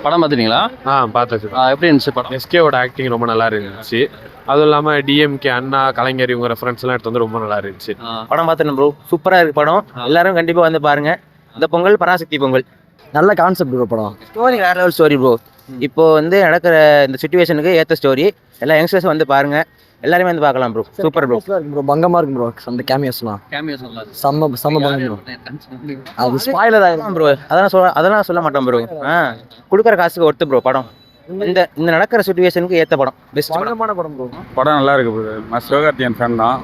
படம் பார்த்துட்டீங்களா? பார்த்தாச்சு. எப்படி இருந்துச்சு படம்? எஸ்கேவோட ஆக்டிங் ரொம்ப நல்லா இருந்துச்சு. அதுவும் இல்லாமல் டிஎம்கே அண்ணா கலைஞர் இவங்க ரெஃபரன்ஸ்லாம் எடுத்து வந்து ரொம்ப நல்லா இருந்துச்சு. படம் பார்த்துட்டேன் ப்ரோ, சூப்பராக இருக்கு படம். எல்லாரும் கண்டிப்பாக வந்து பாருங்க. இந்த பொங்கல் பராசக்தி பொங்கல் நல்ல கான்செப்ட் ப்ரோ படம். ஸ்டோரி வேற லெவல் ஸ்டோரி ப்ரோ. இப்போ வந்து நடக்கிற இந்த சுச்சுவேஷனுக்கு ஏற்ற ஸ்டோரி. எல்லா யங்ஸ்டர்ஸ் வந்து பாருங்க, எல்லாருமே வந்து பார்க்கலாம் ப்ரோ. Super bro. ப்ரோ பங்கமா இருக்கு ப்ரோ. அந்த கேமியோஸ்லாம் கேமியோஸ் நல்லா இருக்கு. செம்ம பங்கம் ப்ரோ. அது ஸ்பாயிலர் ஆயிடும் ப்ரோ, அதெல்லாம் சொல்ல மாட்டோம் ப்ரோ. கொடுக்குற காசுக்கு ஒர்த்து ப்ரோ படம். இந்த நடக்கிற சுச்சுவேஷனுக்கு ஏற்ற படம். பெஸ்ட் பங்கமான படம் ப்ரோ. படம் நல்லா இருக்கு ப்ரோ. நான் சிவகார்த்திகேயன் ஃபேன் தான்.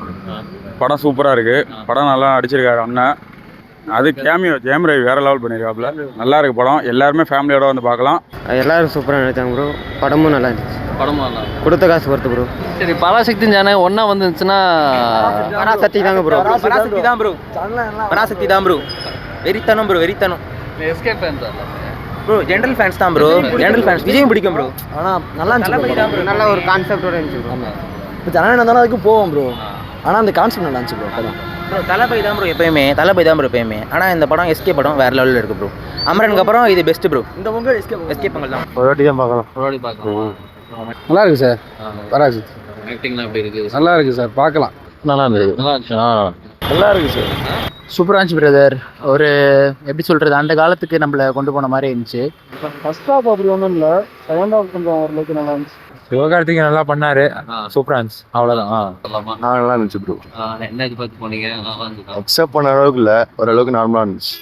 படம் சூப்பராக இருக்கு. படம் நல்லா அடிச்சிருக்காரு அண்ணன். அது கேமியோ ஜெயம் ரவி வேற லெவல் பண்ணியிருக்காப்புல. நல்லா இருக்கு படம். எல்லாருமே ஃபேமிலியோட வந்து பார்க்கலாம். எல்லாரும் சூப்பராக நினைச்சாங்க ப்ரோ. படமும் நல்லா இருந்துச்சு. படமும் நல்லா கொடுத்த காசு பொறுத்து ப்ரோ. சரி, பராசக்தி ஜானே ஒன்றா வந்துருந்துச்சுன்னா பராசக்தி தாங்க ப்ரோ. பராசக்தி தான் ப்ரோ. பராசக்தி தான் ப்ரோ. வெறித்தனம் ப்ரோ, வெறித்தனம் எஸ்கே ஃபேன் தான் ப்ரோ. ஜென்ரல் ஃபேன்ஸ் தான் ப்ரோ. ஜென்ரல் ஃபேன்ஸ் விஜயம் பிடிக்கும் ப்ரோ. ஆனால் நல்லா இருந்துச்சு ப்ரோ. நல்ல ஒரு கான்செப்டோட இருந்துச்சு ப்ரோ. ஆமாம், இப்போ ஜனநாயகம் இருந்தாலும் அதுக்கு போவோம் ப்ரோ. ஆனால் அந்த கான்செப்ட் நல்லா இருந்துச்சு ப்ரோ படம். ப்ரோ தளபதி தான் ப்ரோ எப்பயுமே. தளபதி தான் ப்ரோ எப்பயுமே. ஆனால் இந்த படம் எஸ்கே படம் வேற லெவலில் இருக்கு ப்ரோ. அமரனுக்கு அப்புறம் இது பெஸ்ட் ப்ரோ. இந்த பொங்கல் எஸ்கே பொங்கல் தான். ஒரு வாட்டி தான் பார்க்கலாம். ஒரு வாட்டி பார்க்கலாம். நல்லா இருக்கு சார். பராசக்தி ஆக்டிங்லாம் எப்படி இருக்கு? நல்லா இருக்கு சார், பார்க்கலாம். நல்லா இருந்துச்சு. நல்லா இருந்துச்சு. நல்லா இருக்கு சார். சூப்பராக இருந்துச்சு பிரதர். ஒரு எப்படி சொல்கிறது, அந்த காலத்துக்கு நம்மளை கொண்டு போன மாதிரி இருந்துச்சு. ஃபர்ஸ்ட் ஹாஃப் அப்படி ஒன்றும் இல்லை, செகண்ட் ஹாஃப் கொஞ்சம் ஓரளவுக்கு நல்லா இருந்துச்சு. சிவகார்த்திகேயன் நல்லா பண்ணாரு. சூப்பராக இருந்துச்சு. அவ்வளோதான். சொல்லலாமா? நல்லா இருந்துச்சு ப்ரோ. என்ன எதிர்பார்த்து போனீங்க? நல்லா இருந்துச்சு. அக்செப்ட் பண்ண அளவுக்கு இல்லை, ஓரளவுக்கு நார்மலாக இருந்துச்சு.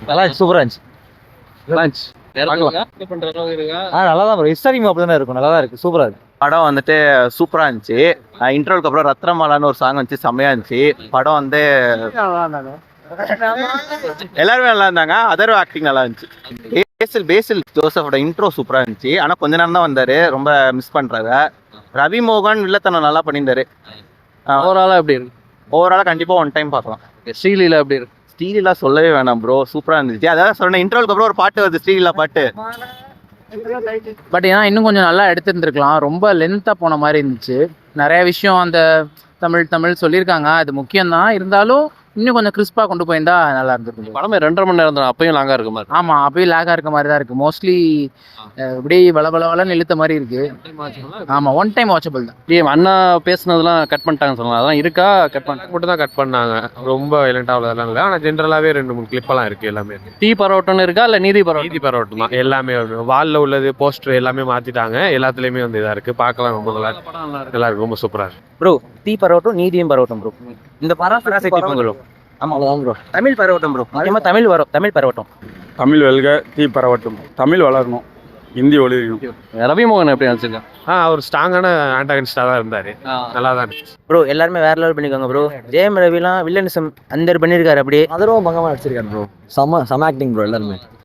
நல்லா இருந்துச்சு. சூப்பராக இருந்துச்சு. நல்லா இருந்துச்சு. பண்ற அளவுக்கு இருக்கா? நல்லா தான் ப்ரோ. ஹிஸ்டாரிங் அப்படி தானே இருக்கும். நல்லா தான் இருக்குது. சூப்பராக இருக்குது. படம் வந்துட்டு சூப்பராக இருந்துச்சு. இன்ட்ரோலுக்கு அப்புறம் ரத்னமாலான்னு ஒரு சாங் வந்துச்சு, செம்மையாக இருந்துச்சு. படம் வந்து எல்லாருமே நல்லா இருந்தாங்க. அதர் ஆக்டிங் நல்லா இருந்துச்சு. பேசில் ஜோசஃபோட இன்ட்ரோ சூப்பராக இருந்துச்சு. ஆனால் கொஞ்ச நேரம் தான் வந்தார், ரொம்ப மிஸ் பண்ணுறாரு. ரவி மோகன் வில்லத்தனம் நல்லா பண்ணியிருந்தாரு. ஓவராலாக எப்படி இருக்கு? ஓவராலாக கண்டிப்பாக ஒன் டைம் பார்க்கலாம். ஸ்ரீலீலா எப்படி இருக்கு? ஸ்ரீலீலா சொல்லவே வேணாம் ப்ரோ, சூப்பராக இருந்துச்சு. அதாவது சொன்ன இன்ட்ரோலுக்கு அப்புறம் ஒரு பாட்டு வருது, ஸ்ரீலீலா பாட்டு. பட் ஏன்னா இன்னும் கொஞ்சம் நல்லா எடுத்துருந்துருக்கலாம். ரொம்ப லென்த்தாக போன மாதிரி இருந்துச்சு. நிறைய விஷயம் அந்த தமிழ் சொல்லியிருக்காங்க, அது முக்கியம்தான். இருந்தாலும் இன்னும் கொஞ்சம் கிறிஸ்பாக கொண்டு போயிருந்தா நல்லா இருந்திருக்கு. படமே 2.5 மணி நேரம் தான், அப்பயும் லாங்காக இருக்க மாதிரி. ஆமாம், அப்பயும் லேக்காக இருக்க மாதிரி தான் இருக்குது. மோஸ்ட்லி இப்படியே வளவளன்னு இழுத்த மாதிரி இருக்குது. ஆமாம், ஒன் டைம் வாட்சபிள் தான். அண்ணா பேசுனதெல்லாம் கட் பண்ணிட்டாங்கன்னு சொல்லலாம். அதெல்லாம் இருக்கா? கட் மட்டும் தான் கட் பண்ணாங்க. ரொம்ப வைலண்டாக அவ்வளோதெல்லாம் இல்லை. ஆனால் ஜென்ரலாகவே 2-3 கிளிப்பெல்லாம் இருக்குது. எல்லாமே டீ பரோட்டோன்னு இருக்கா இல்லை நீதி பரோட்டம் தான். எல்லாமே வாலில் உள்ளது, போஸ்டர் எல்லாமே மாற்றிட்டாங்க. எல்லாத்துலேயுமே வந்து இதாக இருக்குது. பார்க்கலாம். ரொம்ப நல்லா இருக்கு. ரொம்ப சூப்பராக இருக்கு ப்ரோ. டீ பரோட்டம், நீதியும் பரோட்டம் ப்ரோ. இந்த பராசக்தி பொங்கல். ஆமாம், அவ்வளோதான் ப்ரோ. தமிழ் பரோட்டம் ப்ரோ. முக்கியமாக தமிழ் பரோட்டம். தமிழ் வெல்க, தீ பரவட்டும். தமிழ் வளரணும், ஹிந்தி ஒளிரணும். ரவி மோகன் எப்படி நினச்சிருக்கேன்? அவர் ஸ்ட்ராங்கான ஆன்டாகனிஸ்டாக தான் இருந்தார். நல்லா தான் இருந்துச்சு ப்ரோ. எல்லாருமே வேற லெவல் பண்ணிக்கோங்க ப்ரோ. ஜெயம் ரவிலாம் வில்லனிசம் அந்த பண்ணியிருக்காரு அப்படியே. அதரும் பங்கமாக நடிச்சிருக்காரு ப்ரோ. செம்ம ஆக்டிங் ப்ரோ எல்லாருமே.